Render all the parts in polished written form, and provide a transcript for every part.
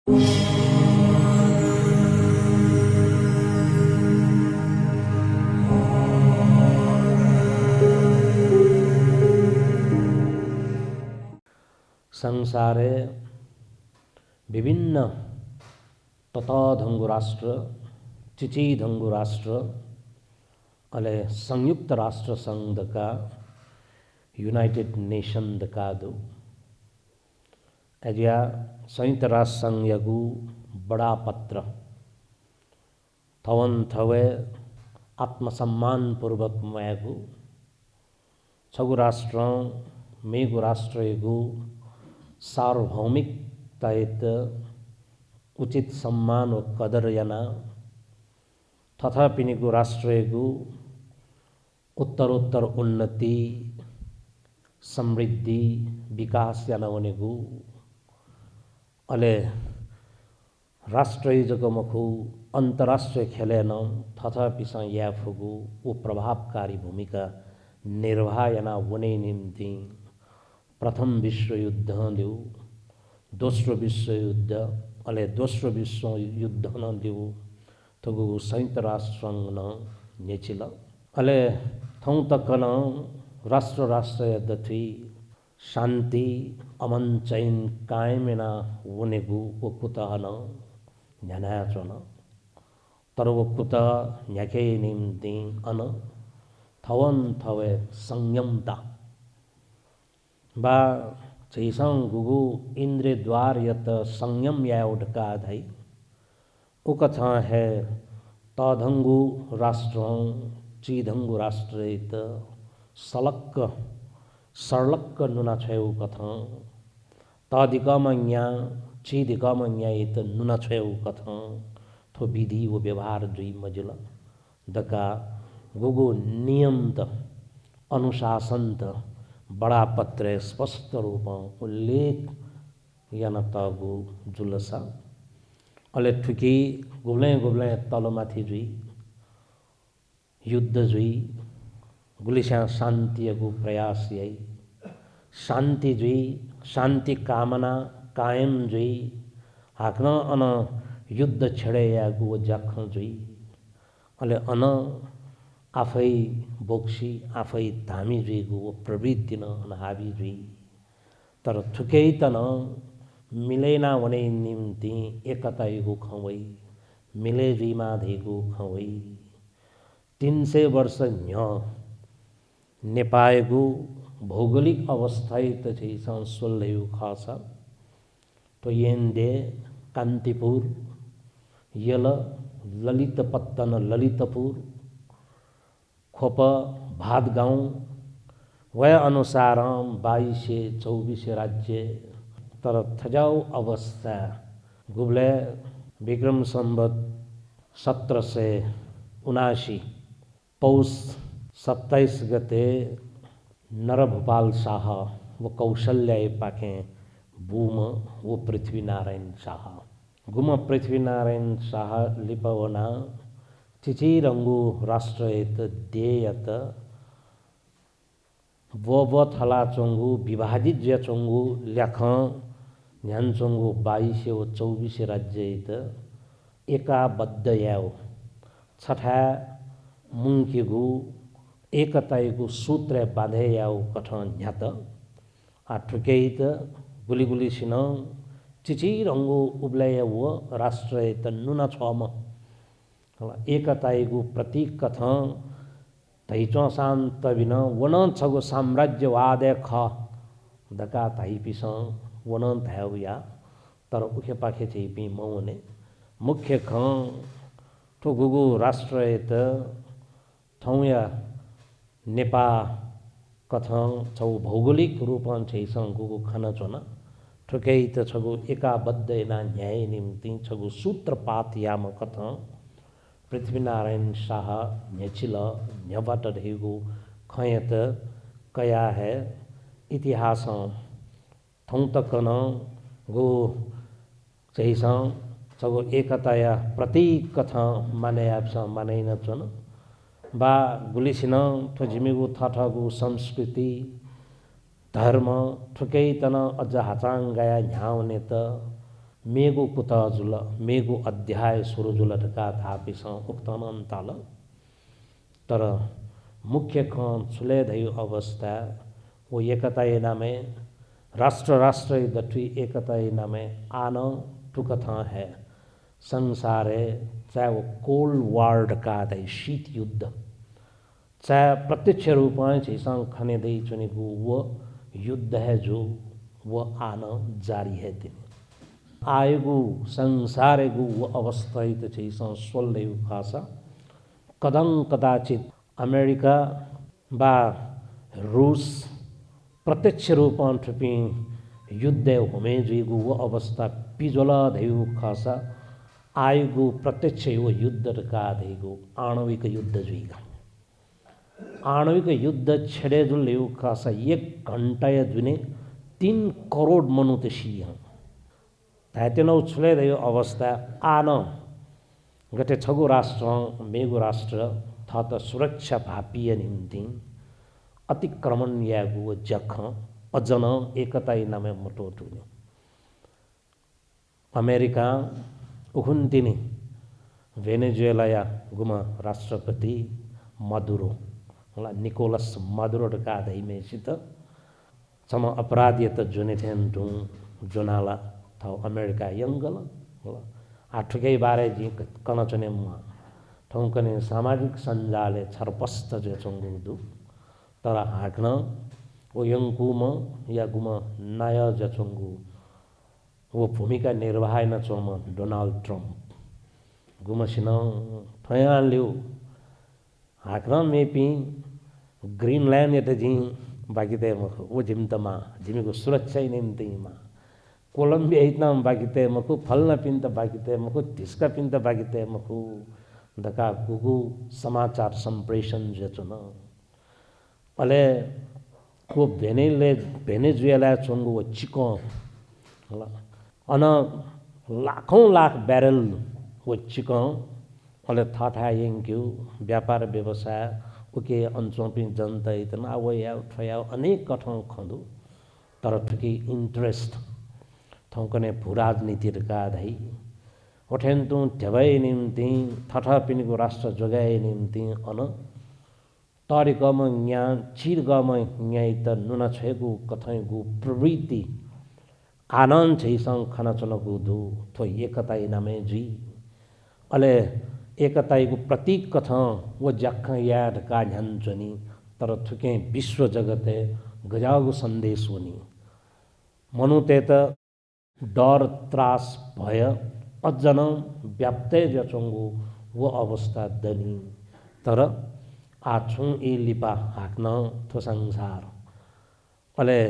संसारे विभिन्न तथाधङ्गु राष्ट्र चिचिधङ्गु राष्ट्र अले संयुक्त राष्ट्र संघका यूनाइटेड नेशन दकादु एजिया संयुक्त राष्ट्र संघयगु बड़ा पत्र थवन थवे आत्मसम्मान पूर्वक मयागु छगु राष्ट्र मेगु राष्ट्रयगु सार्वभौमिकतायत उचित सम्मान व कदर याना तथापिनिगु राष्ट्रयगु उत्तरोत्तर उन्नति समृद्धि विकास याना वनेगु अले राष्ट्रिय जगमखु अंतर्राष्ट्रीय खेलेन तथापिसा याफुगु वो प्रभावकारी भूमिका निर्वाह याना वने निम्ति प्रथम विश्व युद्ध दिउ दोस्रो विश्व युद्ध अले दोस्रो विश्व युद्ध न दिउ तगु संयुक्त राष्ट्र संघ न नेचिल अले थौ तकन राष्ट्र राष्ट्र यद्दथि शान्ति अमन चैन कायमेना वनेगु वकुतः न न्यानाचन तर वकुत न्याके निम्ति अन थवन थवे संयमता बा चैसं गुगु इंद्र द्वार यत संयम या उठका धाई उकथा है तधंगु राष्ट्र चीधंगु राष्ट्र इत सलक्क सरलक्क नुना छेउ कथा तदिकमन्या चीदिकमन्या इत नुना छेउ कथा थो विधि व व्यवहार दुई मजिल दका गुगु नियम त अनुशासन त बड़ा पत्र स्पष्ट रूप उल्लेख याना तगु जुलसा अले ठुकी गुब्ले तलमाथि जुई युद्ध जुई गुलिसा शान्तियगु प्रयास यई शान्ति जुई शान्ति कामना कायम जुई हाक्न अन युद्ध छेडे यागु जख जुई अले अन आफै बोक्सी आफै धामी जुइगु प्रवृत्ति न हावी जुई तर थुकै तन मिलेना वने निम्ति एकता युगु खवै मिले जुइमा धेगु खवै 300 वर्ष न्य नेपायगु भौगोलिक अवस्था त छै संसोल्यु खास तो येन्दे कान्तिपुर यल ललितपत्तन ललितपुर खोप भात गाउँ वह अनुसार 2224 राज्य तर थजाउ अवस्था गुब्ले विक्रम संवत 1779 पौष 27 गते नरभूपाल शाह व कौशल्या पाखे भूम वो पृथ्वीनारायण शाह गुम पृथ्वीनारायण शाह लिपवना चिचिरंगु राष्ट्र एत देयत वो थला चोंगु विभाजित ज्या चोंगु ल्याख न्यान चोंगु 2224 राज्य एत एकाबद्ध याओ छठा मुंकिगु एकताइगु सूत्र बाँधे याओ कठ न्यात आठुकेत गुली सिन चिचिरंगु उब्लय वो राष्ट्र एत नुना छम एकताइगु प्रतीक कथ तैचो शान्त बिन वन छगु साम्राज्यवाद ख दका ताइपिस वन थाउ या तर उखे पाखे चैपि मौने मुख्य ख ठो गुगु राष्ट्र एत थौ या नेपा कथ छौ भौगोलिक रूपन छैसं गुगु खन चोन ठुकै त छगु एकाबद्ध एना न्याय निम्ति छगु सूत्रपात याम कथ पृथ्वीनारायण शाह न्यचिल न्यबाट ढेगु खयत कया है इतिहास थौ तकन गो चैसं छगु एकता या प्रतीक कथ माने आपस मानैन चोन बा गुलिसिन ठो झिमिगु थठगु संस्कृति धर्म ठुकै तन अझ हाचाङ गया न्याउने त मेगो कुतजुल मेगो अध्याय सुरुजुल ढका थापिस उक्तन तल तर मुख्य छुले धैयो अवस्था वो एकता नामे राष्ट्र राष्ट्र दठुई एकता नामे आन टुकथा है संसारे चाहे वो कोल्ड वार का दै शीत युद्ध चाहे प्रत्यक्ष रूप में छिसंग खने दे चुनेको वो युद्ध है जो वो आना जारी है दिन आएगो संसारेगो वो अवस्था ही तो छिसंग सोल्ले खासा कदम कदाचित अमेरिका बा रूस प्रत्यक्ष रूप में ठुपी युद्ध होमे जुइगो वो अवस्था पिजोला धेउ खासा आएगो प्रत्यक्ष वो युद्ध का धेगो आणविक युद्ध जुइगा आणविक युद्ध छेड़े जो लेउ खासा 1 घंटा या जुने 3 करोड़ मनुष्य शिया तातेनौ छुले दयो अवस्था आन गते छगो राष्ट्र मेगो राष्ट्र थत सुरक्षा भापिय निम्ति अतिक्रमण यागु जख अजन एकता नामे मोटोटुने अमेरिका उखुन्तिनी वेनेजुएला या गुमा राष्ट्रपति मदुरो निकोलस मदुरो का धैमेसित सम अपराधियत जुने थेन टु जोनाला था अमेरिका यंगल आठुकै बारे जी कन चने मुआ ठौकने सामाजिक सञ्जाले छरपस्त जे चंगुदु तर हाक्न ओ यंकुम या गुम नाय जचंगु वो भूमिका निर्वाह न चोम डोनाल्ड ट्रम्प गुमसिन थयाल्यु हाक्न मेपी ग्रीनलैंड यते जी बाकीते मखु वो जिमतमा जिमीको सुरक्षा निम्तिमा कोलंबिया इतना बाकीते मखु फलना पिंत बाकीते मखु तिस्का पिंत बाकीते मखु दका गुगु समाचार संप्रेषण जचन अले को वेनेजुएला चोंगु वो चिको अन लाखौं लाख बैरल वो चिको अले थाथा यंक्यु व्यापार व्यवसाय उके अंचोपी जनता इतना वो या उठया अनेक कठों खंदु तर ठुकी इंटरेस्ट थौकने भू राजनीति का धई ओठेन्तु ढेबै निम्ति थठा पिनिको राष्ट्र जोगाए निम्ति अन तरिकम न्या चिरगम न्याय त नुना छेगु कथैगु प्रवृत्ति आनन्द छैसंग खाना चनको दु थो एकता नामे जी अले एकताको प्रतीक कथा वो जख याद का झन्चनी तर थुके विश्व जगते गजागु संदेश होनी मनुते त डर त्रास भय अजन व्याप्तै जचंगु वो अवस्था दनी तर आछुं ए लिपा हाक्न थो संसार अले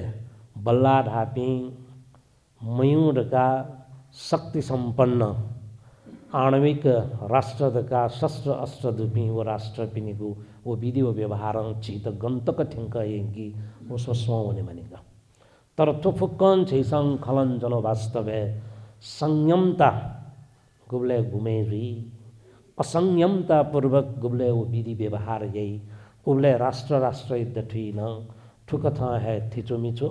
बल्ला ढापी मयूरका शक्ति संपन्न आणविक राष्ट्रका शस्त्र अस्त्र दुपी वो राष्ट्र पिनिगु वो विधि वो व्यवहार चित गन्तक ठिंक येंगी वो सोस्वा होने मानेगा तर थुफुक्कन छैसंग खलन जनो वास्तव है संयमता गुबले घुमेरी असंयमता पूर्वक गुबले वो विधि व्यवहार यही उबले राष्ट्र राष्ट्र युद्ध ठुइन ठुकथा है थिचो मिचो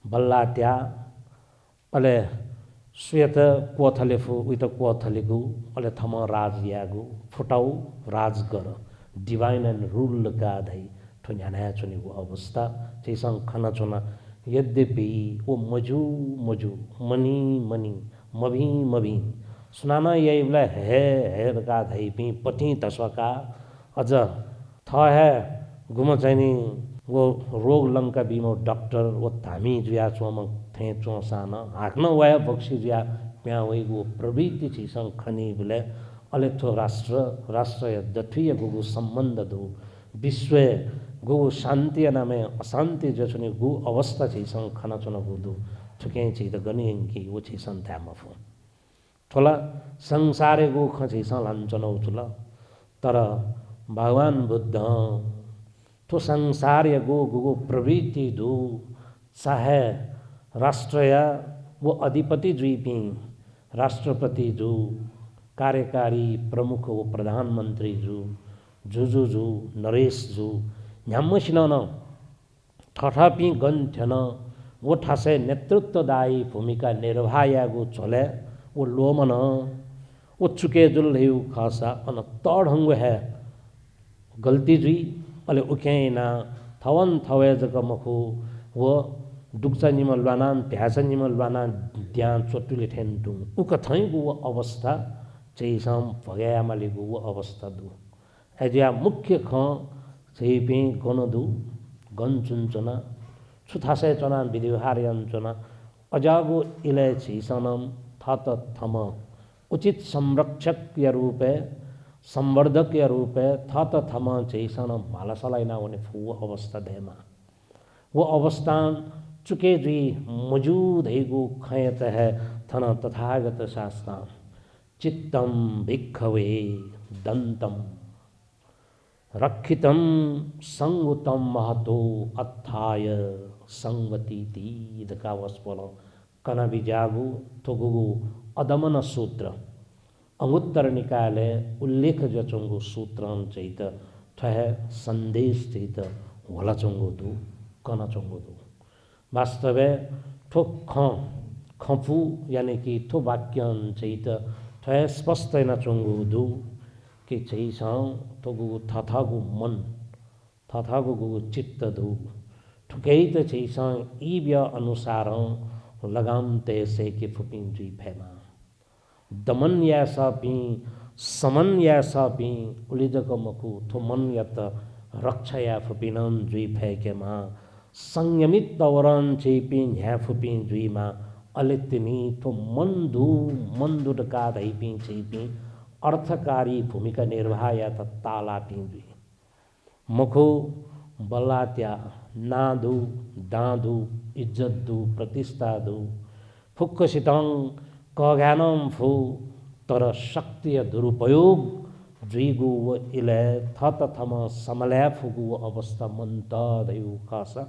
बल्ला त्या अले श्वेत कोथलेफु उत कोथलेगु अले थम राज यागु फुटाउ राज गर डिवाइन एंड रूल का धै ठुन्याना चुनेगु अवस्था छैसंग खाना चुना यद्यपि वो मजु मजु मनी मनी मभी मभी सुनाना यही बोला है का धै पी पटी तसका अझ थ है गुम चाहिने वो रोग लंका बिमो डॉक्टर वो धामी जुया चोम थे चोसान हाक्न वाया बक्सी जुया प्या वहीगु प्रवृत्ति छिसंग खनी बोले अलेथो राष्ट्र राष्ट्र दठुय गुगु संबंध दो विश्व गु शान्ति नामे अशान्ति जसने गु अवस्था छिसंग खाना चुना गुदु ठुके छि त गनियंकी वो छिसंग थामफो थोला संसारे गु खछिसंग लान्छनौ चुला तर भगवान बुद्ध तो संसार गो गो प्रवृत्ति दो चाहे राष्ट्र या वो अधिपति जुईपी राष्ट्रपति जो कार्यकारी प्रमुख वो प्रधानमंत्री जो नरेश जो न्यामसिन न ठठापी गन्थ्यन वो ठासे नेतृत्वदायी भूमिका निर्वाहयागु चले वो लोमन वो चुके जुल रही खासा अन तढ़ंग है गलती जुई अले उकेना थवन थवे जग मखु वो दुक्चा निमल बानान प्यासा निमल बानान ध्यान चोटुले ठेन्टु उक थैगु वो अवस्था चाहिँ सम भगयामालिगु वो अवस्था दु एजिया मुख्य ख चाहिँ पे गनदु गन चुनचना छुथासे चना विधिहार यन्चना अजागु इले चाहिँ सनम थत थम उचित संरक्षक रूपे संवर्धक रूपे थत थम चाहिँ सनम मालासलाइना होने फु अवस्था देमा वो अवस्था चुके जुई मौजूद हैगु खयत है थन तथागत शास्त्र चित्तम भिक्खवे दंतम रक्षितम संगुतम महतो अत्थाय संगति दका वस्पल कना बिजागु थोगुगु अदमन सूत्र अंगुत्तर निकायले उल्लेख जचंगु सूत्रम चैत थह संदेश चैत होला चंगु दु कना चंगु दु वास्तवे ठो खफु यानी कि ठो वाक्यन चैत थह स्पष्ट न चंगु दु कि चैस थोगु थथागु मन थथागु गु चित्त दु ठुकै त चैस इव्य अनुसार लगाम ते से के फुपिन जुई फेमा दमन या सपी समन या सपी उलिजक मकु थो मन यत रक्षा या फुपिनन जुई फेकेमा संयमित तवरन चेपी ह्या फुपिन जुईमा अलितनी थो मंदु डका धैपी चेपी अर्थकारी भूमिका निर्वाह या त ताला पिजुई मखु बल्लात्या नादु दादु इज्जत दु प्रतिष्ठा दु फुक्क सितङ कगानम फु तर शक्ति दुरुपयोग जुइगु व इले थत थम समल्या फुगु अवस्था मंत दयु खासा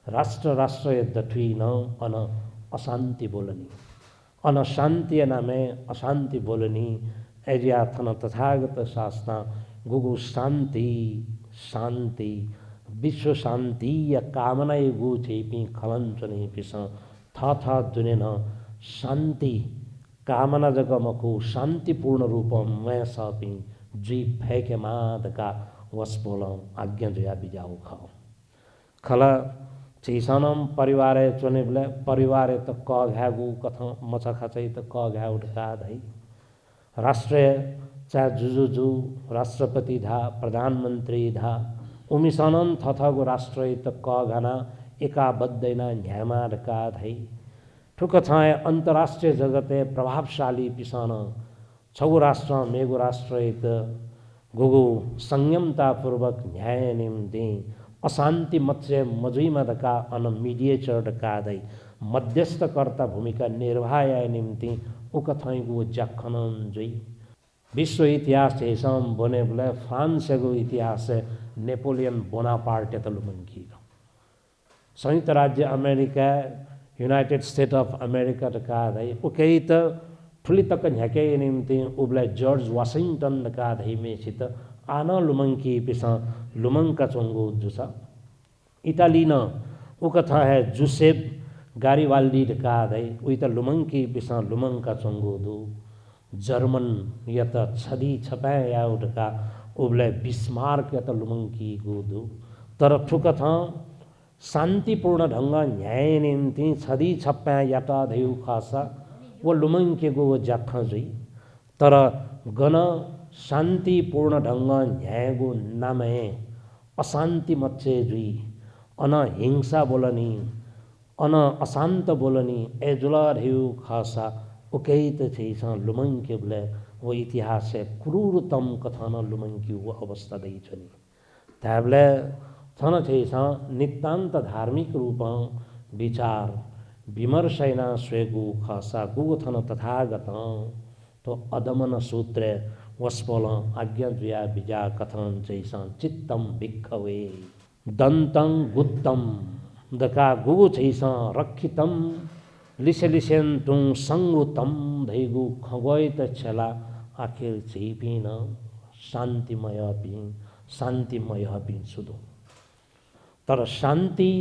राष्ट्र दठुई न अन अशांति बोलनी अन शांति नामे अशांति बोलनी एजिया थन तथागत शास्त्र गुगु शांति विश्व शांति या कामना गु चेपी खलन चने पिस था दुने न शांति कामना जगमको शांतिपूर्ण रूपम मैं सपी जी फेके मादका वस्पोलम आज्ञा जया बिजाऊ खाओ खला चीसनम परिवार चुने बोले परिवार त क घागु कथा मचा खाचै त क घा उठका धै राष्ट्रीय चाहे जुजुजु राष्ट्रपति धा प्रधानमंत्री धा उमिसनन थथगु राष्ट्र त क घना एकाबद्धैना न्यामा ढका धै ठुक छाए अंतर्राष्ट्रीय जगते प्रभावशाली पिसान छौ राष्ट्र मेगु राष्ट्र त गुगु संयमता पूर्वक न्याय निम्ति अशांति मत्स्य मजुइमा ढका अन मिडिएटर ढका धै मध्यस्थकर्ता भूमिका निर्वाह निम्ति उकथैगु जखनन जुई विश्व इतिहास हेसम बने बोले फ्रांसको इतिहास नेपोलियन बोनापार्ट तलुमंकी संयुक्त राज्य America United state of America का धै उकै त ठुली तक झ्याके निम्ति उबले जॉर्ज वाशिंगटन का धै मेसित आना लुमंकी पिसा लुमंका चोंगो जुसा इटाली न उकथा है जुसेप गारिवाल्डी का धै उइता लुमंकी पिसा लुमंका चोंगो दु जर्मन यत छदी छपाय या उठका उबले बिस्मार्क यत लुमंकी गोदु तर ठुक था शांतिपूर्ण ढंग न्याय निम्ति छदी छप्पा याता धेउ खासा वो लुमंके गो जाख जुई तर गण शांतिपूर्ण ढंग न्याय गो नामे अशांति मच्छे जुई अन हिंसा बोलनी अन अशांत बोलनी एजुला धेउ खासा उकै त छैस लुमंके बोले वो इतिहास से क्रूरतम कथन लुमंकी वो अवस्था दै छनि त्याबले थन छैस नितान्त धार्मिक रूप विचार विमर्शैना स्वेगु खासा गु थन तथागत तो अदमन सूत्र वस्पल आज्ञा जुया बिजा कथन छैस चित्तम भिक्खवे दन्तं गुत्तम दका गु छैस रक्षितम लिसेन तुङ संगुतम धैगु खगय त छला आखिर छिपिन शान्तिमय पिन सुदो तर शान्ति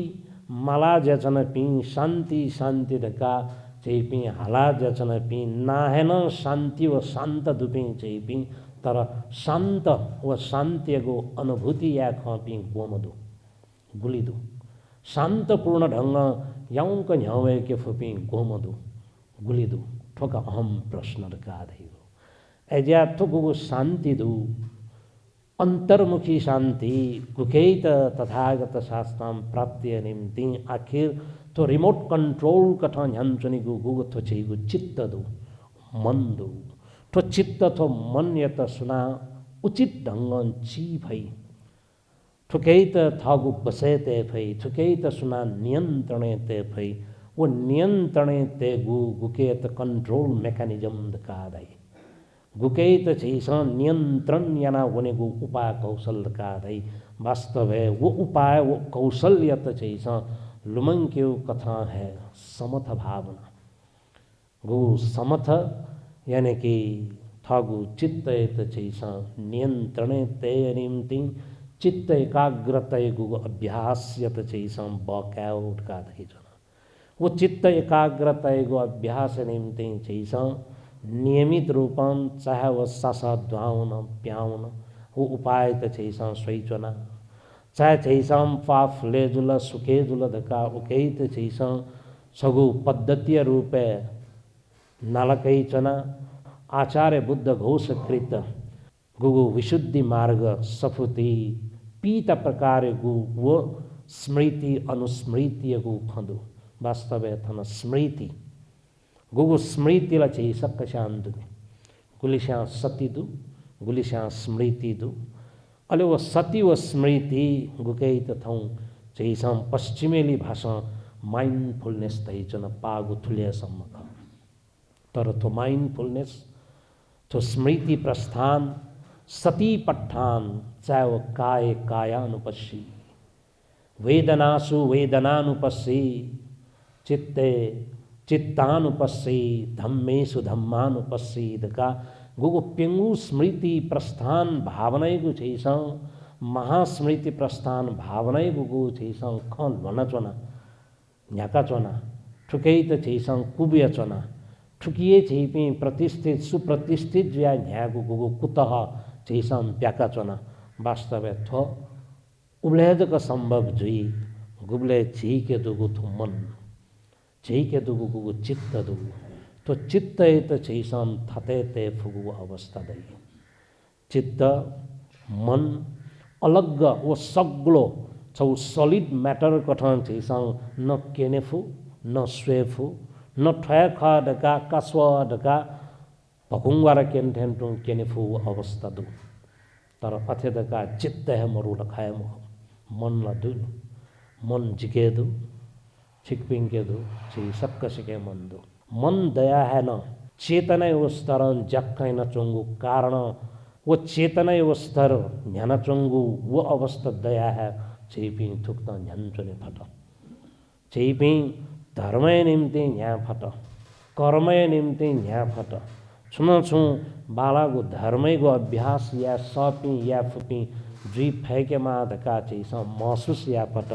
माला जचन पी शान्ति शान्ति ढका चाहिँ पी हाला जचन पी नाहेन शान्ति व शान्त दुपी चाहिँ पी तर शान्त व शान्तिको अनुभूति या खपी गोमदु गुलिदु शान्तपूर्ण ढङ्ग याउक न्यावे के फुपी गोमदु गुलिदु ठोक अहम प्रश्न गाधेगो एज्या ठोकु शान्ति दु अन्तर्मुखी शान्ति गुकेत तथागत शास्त्रम प्राप्ति निम्ति आखिर तो रिमोट कंट्रोल कथा न्यान्चुनि गुगु थो छैगु चित्त दु मन दु थो चित्त थो मन यत सुना उचित ढङ्ग ची भई थुकै त थागु बसेते भई थुकै त सुना नियन्त्रणे ते भई वो नियन्त्रणे ते गुके त कंट्रोल मेकानिजम दकादै गुकै त छैस नियन्त्रण याना वनेगु उपाय कौशल दकादै वास्तव है वो उपाय वो कौशल्य त छैस लुमंक्यु कथा है समथ भावना गु समथ यानी कि थागु चित्त त छैस नियन्त्रणे ते निम्ति चित्त एकाग्रता गुगु अभ्यास यत छैस वर्कआउट का छैन वो चित्त एकाग्रता गु अभ्यास निम्ति छैस नियमित रूपम चाहे वो सासा द्वाउन प्याउन वो उपाय त छैस सोइचना चाहे छैसम पाफ लेजुल सुखेजुल धका उकै त छैस सगु पद्धतीय रूपे नलकैचना आचार्य बुद्ध घोषकृत गुगु विशुद्धि मार्ग सफुति पीत प्रकार गु वो स्मृति अनुस्मृति गु खंदु वास्तव थन स्मृति गुगु स्मृति ला चाहिँ सक्कशान दु गुलिशा सती दु गुलिशा स्मृति दु अले वो सती व स्मृति गुकै त थौ चाहिँ सम पश्चिमेली भाषा माइन्डफुलनेस तै जन पागु थुले सम्म तर तो माइन्डफुलनेस तो स्मृति प्रस्थान सती पट्ठान चाहे वो काय कायानुपस्सी वेदनासु वेदनानुपस्सी चित्ते चित्तानुपस्सी धम्मेषु धम्मानुपस्सी दका गुगु पेंगु स्मृति प्रस्थान भावनाय गु छैस महास्मृति प्रस्थान भावनाय गु छैस खन भनचना न्याका चना ठुकै त छैस कुबिया चना ठुकिए छैपी प्रतिष्ठित सुप्रतिष्ठित ज्या न्यागु गुगु कुतह छैसम प्याका चना वास्तव थो उब्लेजक संभव जुई गुबले के दुगु थु मन के दुगु गुगु चित्त दुगु तो चित्त त छैसम थते ते फुगु अवस्था दै चित्त मन अलग वो सग्लो छौ सलिड म्याटर कठन छैसम न केनेफु न स्वेफु न ठया खा डका कास्वा डका भकुंगार केन्थेन्टुङ केनेफु अवस्था दु तर अथेदका चित्त है मरु लखाय मन लदु मन जिके दु छिकपिङ के दु छि सक्क सिके मन दु मन दया है न चेतना उस तरह जक्कै न चंगु कारण वो चेतना उस तरह न्याना चंगु वो अवस्था दया है छिपिङ थुक्ता न्यान्चने फट छिपिङ धर्मय निम्ति न्या फट कर्मय निम्ति न्या फट छुन छु बालागु धर्मैगु अभ्यास या सपी या फुपी जुई फैके मा धका चाहिँ महसुस या फट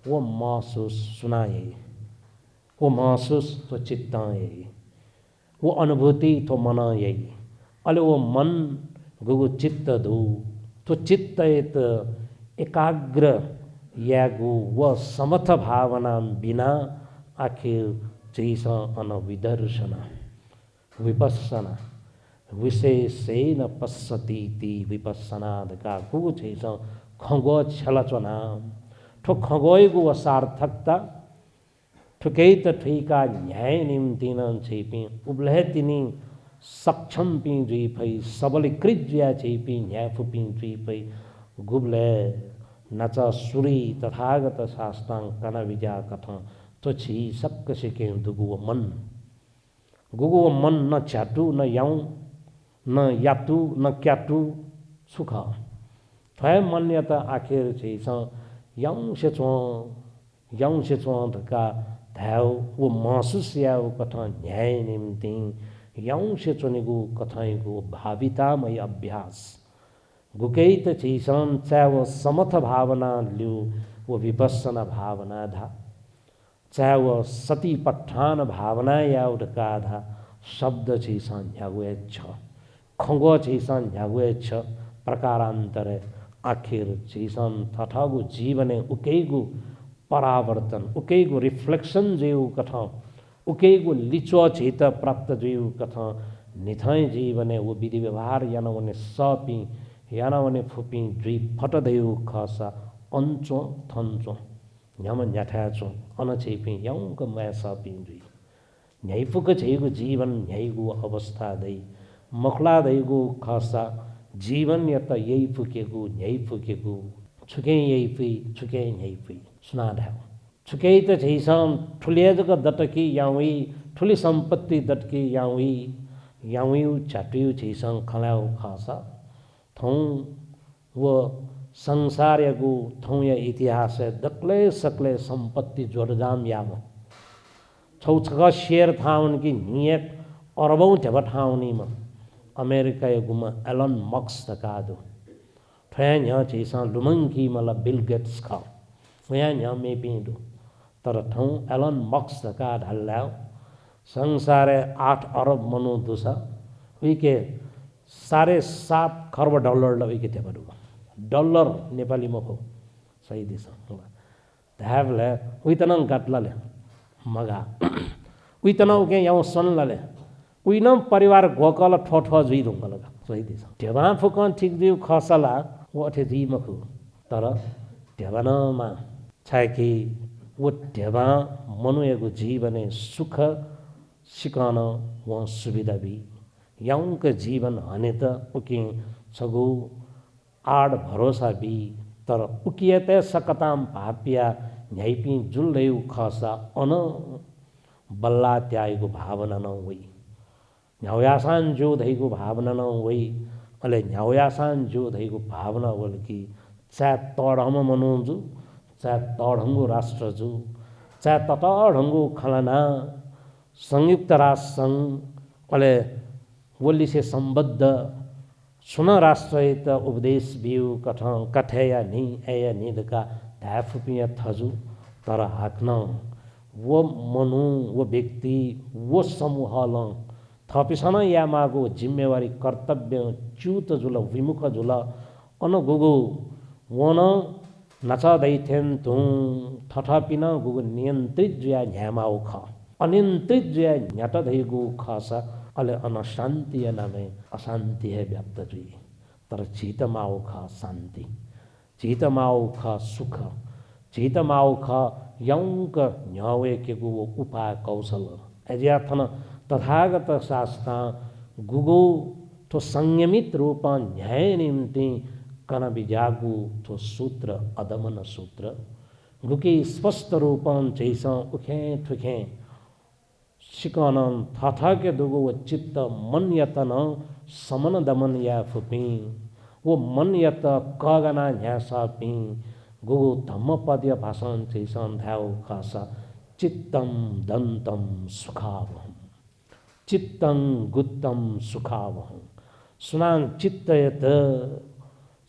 वो महसुस सुनाए वो महसुस तो चित्त यही वो अनुभूति तो मन यही अले वो मन गुगु चित्त दु तो चित्त एत एकाग्र या गु वो समथ भावना बिना आखिर चैस अनविदर्शना विपස්සना विशेषेण पश्यतीति विपස්සना दका गुगु छैस खगो छलचना ठो खगोयगु सार्थकता ठुकै त ठुइका न्याय निम्ति न छैपि उब्लहे तिनी सक्षम पि जुई फै सबलीकृत ज्या छैपि न्याय फुपि जुई फै गुब्ले नच सुरी तथागत शास्त्रांग कना विजा कथा तो छी सक्क सिके दुगु मन गुगु मन न च्याटु न याउ न यातु न क्याटु सुख थय मान्यता आखिर छैस याउ से चो धका धाउ वो महसुस या कथा न्याय निम्ति याउ से चोनेगु कथाइगु भावितामय अभ्यास गुकै त छैसन चाहे वो समथ भावना लिउ वो विपස්සना भावना धा चाहे वह सती पठान भावना या उठका था शब्द छिसान झ्यागुए छ खंगो छिसान झ्यागुए छ प्रकारांतरे आखिर छिसान थठागु जीवने उकेगु परावर्तन उकेगु रिफ्लेक्शन जेउ कथा उकेगु लिचो छित प्राप्त जेउ कथा निथाई जीवने वो विधि व्यवहार यानवने सपी यानवने फुपी द्वी फट देउ खसा अंचो थंचो न्याम न्याठाचो अनछेपी याउक मैं सपी द्वी न्याइफुक छेगु जीवन न्याइगु अवस्था दै मखला दैगु खसा जीवन या त यही फुकेगु न्याइ फुकेगु छुके यही फुई छुके न्याइ फुई सुना ढाउ छुके त छैसम ठुलियाजको दटकी याउई ठुली सम्पत्ति दटकी याउई याउई चाट्यु छैसम खलाउ खसा थौ वो संसार यागु थौ या इतिहास दक्ले सकले सम्पत्ति जोडजाम याम छौछक शेयर थाउन कि नियत अरबौं झब ठाउनीमा अमेरिका गुमा एलन मक्स तकादो ठयान यहाँ छिसा लुमंकी मला बिल गेट्स खा फयान यहाँ मेपिंदो तर ठौ एलन मक्स तका ढल्लाओ संसारे 8 अरब मनु दुसा विके 7.5 खर्ब डलर ल विके तेबरु डलर नेपाली मखो सही दिसा धावले उइतनङ गाटलाले मगा उइतना उके यहाँ सनलाले उइनम परिवार गोकल ठोठो जुइ ढुङ्गलगा सही दिस ढेबा फुकन ठिक दिउ खसला वो अठे जी मखु तर ढेबानमा छाकी वो ढेबा मनुयको जीवने सुख सिकन वो सुविधा भी याउक जीवन हने त उके छगु आड भरोसा भी तर उकियते सकताम भापिया न्याइपी जुल्दैउ खसा अन बल्ला त्यागेको भावना न होइ न्याउयासान जो धैको भावना न होइ अले न्याउयासान जो धैको भावना बोलकी चाहे तडहम मनुजु चाहे तडहङ्गो राष्ट्र जु चाहे तटढङ्गो खलना संयुक्त राष्ट्र संघ अले वलिसे सम्बद्ध सुन राष्ट्र त उपदेश बिउ कठया नि एया निदका धाफुपिया थजु तर हाक्न वो मनु वो व्यक्ति वो समूह ल थपिसन यामागो जिम्मेवारी कर्तव्य च्युत जुल विमुख जुल अन गुगु वन नचा दैथेन तु थथपिन गुगु नियन्त्रित जुया न्यामाउ ख अनियन्त्रित जुया न्याट धैगु खसा अले अनशान्ति नामे अशान्ति है व्याप्त जुई तर चितमाउ ख शान्ति चितमाउ ख सुख चितमाउ ख यौंक न्यावे केगु उपाय कौशल एज्याथन तथागत शास्त्र गुगु तो संयमित रूप न्याय निम्ति कन बिजागु तो सूत्र अदमन सूत्र गुकी स्पष्ट रूपन जैस उखे ठुखे सिकन थथाके दुगु चित्त मन यतन समन दमन या फुपी वो मन यत कगना न्यासा पी गुगु धम्म पद्य भाषण चैसन ध्याउ खासा चित्तम दन्तम सुखावहम चित्तं गुत्तम सुखावहम सुनान चित्तयत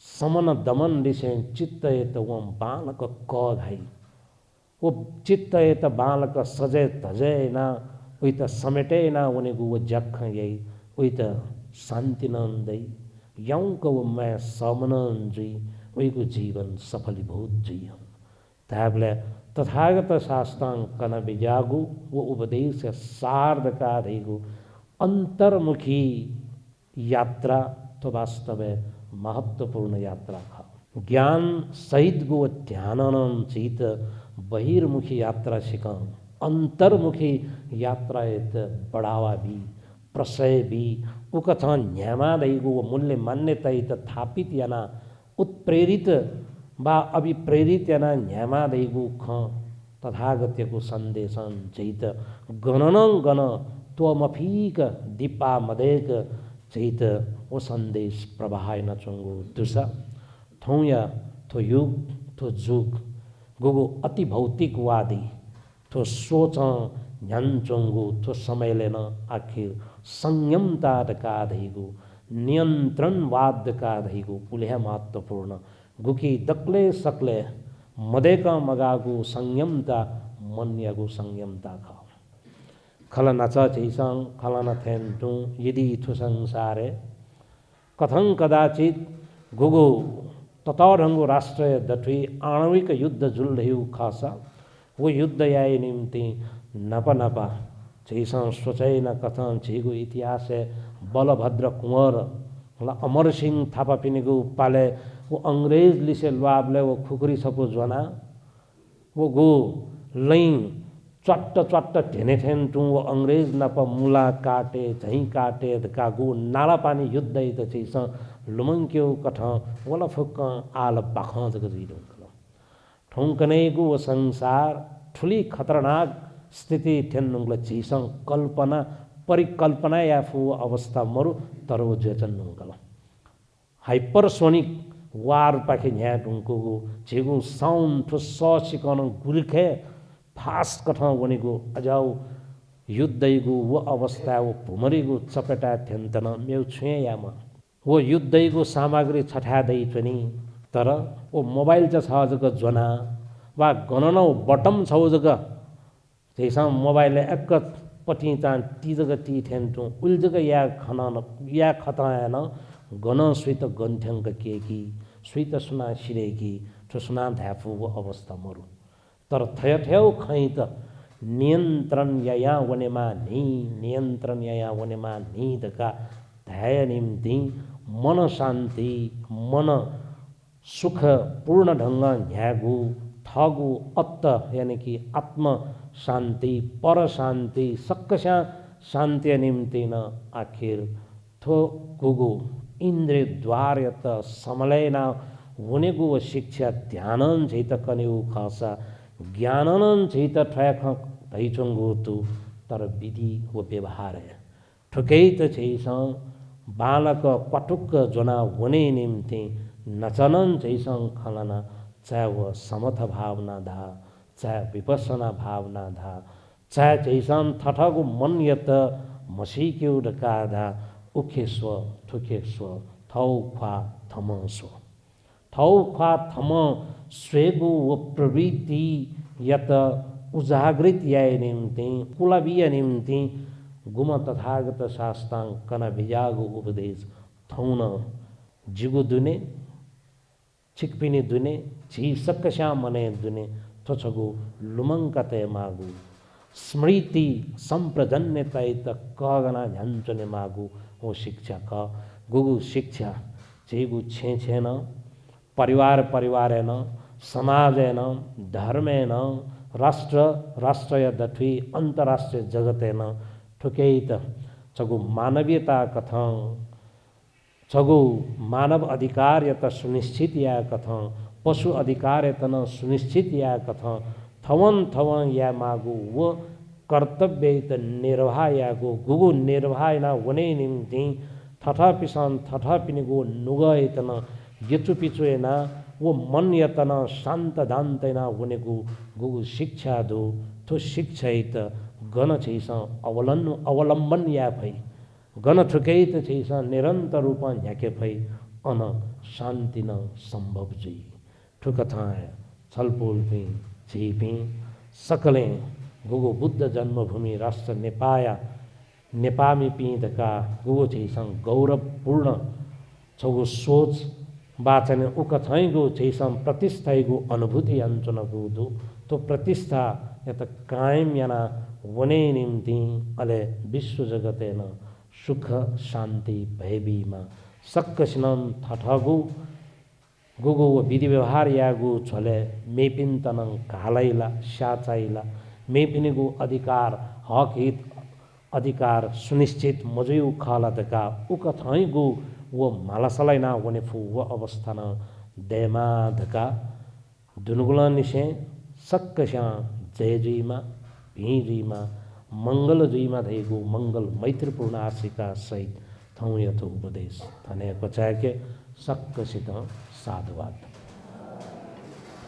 समन दमन लिसे चित्तयत वम बालक क धाई वो चित्तयत बालक सजय धजय ना उही त समेटे ना उनेगु वो जख यही उही त शान्ति नन्दै यौंक वो मैं समन जुई उहीको जीवन सफलीभूत जुई त्याबले तथागत शास्त्रांग कन बिजागु वो उपदेश सार्धका धैगु अंतर्मुखी यात्रा तो वास्तव महत्वपूर्ण यात्रा था ज्ञान सहित गो ध्यानन चित बहिर्मुखी यात्रा सिका अंतर्मुखी यात्रा बढ़ावा भी प्रशय भी उकथा न्यामा दैगु मूल्य मान्यता थापित याना उत्प्रेरित बा अभिप्रेरित याना न्यामा दैगु ख तथागत्यको सन्देशन चैत गणनं गण त्वमफीक दीपा मदेक चैत वो सन्देश प्रवाह नचुङ्गो दुसा थौया थो युग थो जुग गोगो अति भौतिकवादी थो सोच न्यान्चुङ्गो थो समयले न आखिर संयमता का धैगो नियन्त्रणवाद का धैगो उल्हा महत्वपूर्ण गुकी दक्ले सक्ले मदेका मगागु संयमता मन यागु संयमता ख खलना च चैसं खलना थेन टू यदि थु संसारे कथं कदाचित गुगु ततरंगु राष्ट्र दठुई आणविक युद्ध जुल्ढ्यु खासा वो युद्ध याय निम्ति नपा चैसं सोचै न कथं छिगु इतिहास बलभद्र कुंवर अमर सिंह थापा पिनिगु पाले वो अंग्रेज लिसे लुआबले वो खुकुरी सपु जना वो गो लई चट्ट ढेने ठेन टू वो अंग्रेज नप मुला काटे झई काटे का गो नाला पानी युद्ध त चैस लुमंक्यो कठ वला फुक आल पाख जग जिदो ठौंकने गो वो संसार ठुली खतरनाक स्थिति ठेन्नुंगला चैसं कल्पना परिकल्पना या फु अवस्था मरु तरव जेचन नुंगला हाइपरसोनिक वार पाखे न्या टुंको झेगु साउन्ड ठु सिकन गुल्खे फास्ट कठ वनेगु अजाउ युद्धैगु वो अवस्था वो भुमरीगु चपेटा थेन्तन मेउ छुए यामा वो युद्धैगु सामग्री छठादै पनि तर वो मोबाइल छ जग जना वा गणनौ बटम छ जग त्यसम मोबाइल एक पटी ता ती जग ती ठेन्टु उल जग या खनन या खतायन गण स्वित गन्थ्यंक केकी स्वित सुना सिरेकी ठु सुना धाफु वो अवस्था मरु तर थयथ्यौ खै त नियन्त्रण या वनेमा नि नियन्त्रण या वनेमा नि दका धाय निम्ति मन शान्ति मन सुख पूर्ण ढंग न्यागु थगु अत्त यानी कि आत्म शान्ति पर शान्ति सक्कसा शान्ति निम्ति न आखिर थो गुगु इन्द्रिय द्वार यत समलयना वनेगु शिक्षा ध्यानन छैत कन्यु खासा ज्ञानन छैत ठयख धैचंगु तु तर विधि वो व्यवहार है ठुकै त छैस बालक पटुक जना वने निम्ति नचनन छैसं खलना चाहे वो समथ भावना धा चाहे विपස්සना भावना धा चाहे छैसं थठगु मन यत मसीक्यु ढका धा उखेस्व ठुखेस्व थौ ख्वा थम स्व थौ ख्वा थम स्वेगु वो प्रवृत्ति यत उजागृत याय निम्ति कुलबीय निम्ति गुम तथागत शास्त्रांग कन भिजागु उपदेश थौन जिगु दुने चिकपिनी दुने झी सक्कशा मने दुने थोछगु लुमंकते मागु स्मृति संप्रजन्यतैत कगना झन्चने मागु वो शिक्षा क गुगु शिक्षा जेगु छेन परिवार न समाजेन धर्मेन राष्ट्र दठुई अंतरराष्ट्रीय जगतेन ठुकेत चगु मानवीयता कथं चगु मानव अधिकार यत सुनिश्चित या कथं पशु अधिकार यत न सुनिश्चित या कथं थवन या मागु वो कर्तव्य त निर्वाह या गुगु निर्वाह ना वने निम्ति थठा पिसान थठा पिनिगु नुगयतन यचु पिचुएना वो मन यतन शान्त दान्तेना वनेगु गुगु शिक्षा दो तो शिक्षित गण छैस अवलम्बन या भई गण ठुकैत छैस निरन्तर रूपमा न्याके भई अन शान्ति न सम्भव जी ठुकथाय छलपोल पि झिपि सकले गुगु बुद्ध जन्मभूमि राष्ट्र नेपामी पिँधका गुगु छैसं गौरवपूर्ण छगु सोच वाचन उक छैगु छैसं प्रतिष्ठाइगु अनुभूति अञ्चनको दु तो प्रतिष्ठा यत कायम याना वने निम्ति अले विश्व जगतेन सुख शान्ति भयबीमा सक्कसिनम थठगु गुगु विधि व्यवहार यागु छोले मेपिन्तनं कालैला साचाइला मेपिनिगु अधिकार हक हित अधिकार सुनिश्चित मजयु खालतका उक थैगु वो मालासलाइना वनेफु वो अवस्थान देमाधका दुनुगुला निशे सक्कशा जयजुइमा भिजुइमा मंगल जुइमा धैगु मंगल मैत्रीपूर्ण आशिका सहित थौ यथो उपदेश थने पचाके सक्कसित साधुवाद।